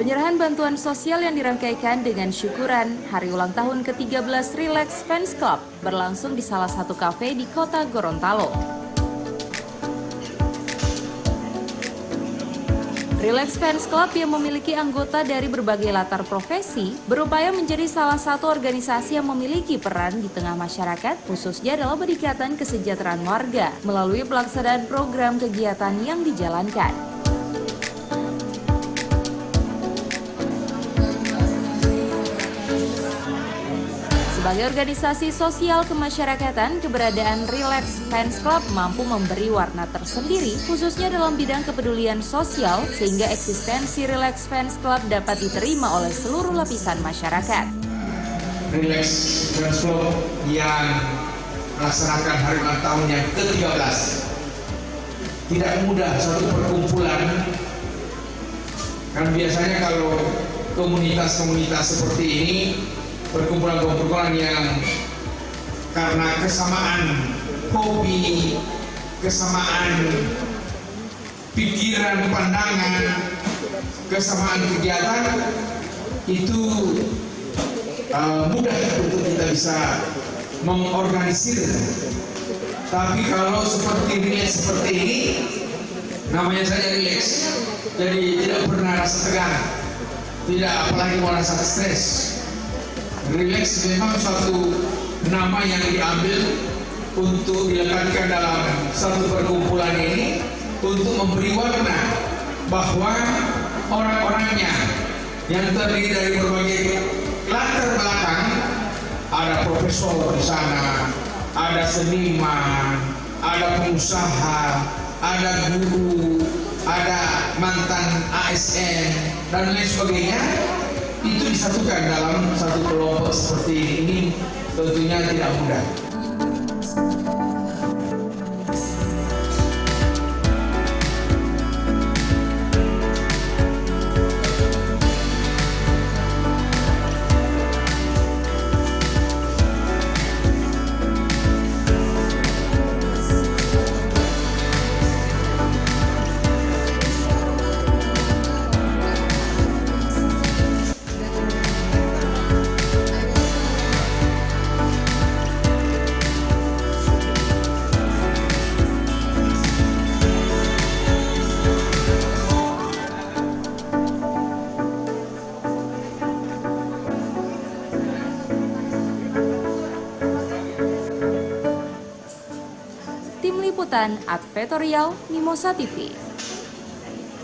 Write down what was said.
Penyerahan bantuan sosial yang dirangkaikan dengan syukuran hari ulang tahun ke-13 Relax Fans Club berlangsung di salah satu kafe di kota Gorontalo. Relax Fans Club yang memiliki anggota dari berbagai latar profesi berupaya menjadi salah satu organisasi yang memiliki peran di tengah masyarakat, khususnya dalam peningkatan kesejahteraan warga melalui pelaksanaan program kegiatan yang dijalankan. Sebagai organisasi sosial kemasyarakatan, keberadaan Relax Fans Club mampu memberi warna tersendiri, khususnya dalam bidang kepedulian sosial, sehingga eksistensi Relax Fans Club dapat diterima oleh seluruh lapisan masyarakat. Relax Fans Club yang melaksanakan hari ulang tahun yang ke-13. Tidak mudah suatu perkumpulan, kan biasanya kalau komunitas-komunitas seperti ini, perkumpulan-perkumpulan yang karena kesamaan hobi, kesamaan pikiran, pandangan, kesamaan kegiatan, itu mudah untuk kita bisa mengorganisir. Tapi kalau seperti relax seperti ini, namanya saja relax, jadi tidak pernah rasa tegang, tidak apalagi merasa stres. Relax memang suatu nama yang diambil untuk dilekatkan dalam satu perkumpulan ini untuk memberi warna bahwa orang-orangnya yang terdiri dari berbagai latar belakang, ada profesor di sana, ada seniman, ada pengusaha, ada guru, ada mantan ASN dan lain sebagainya. Itu disatukan dalam satu kelompok seperti ini tentunya tidak mudah. Tim Liputan Advertorial Mimosa TV.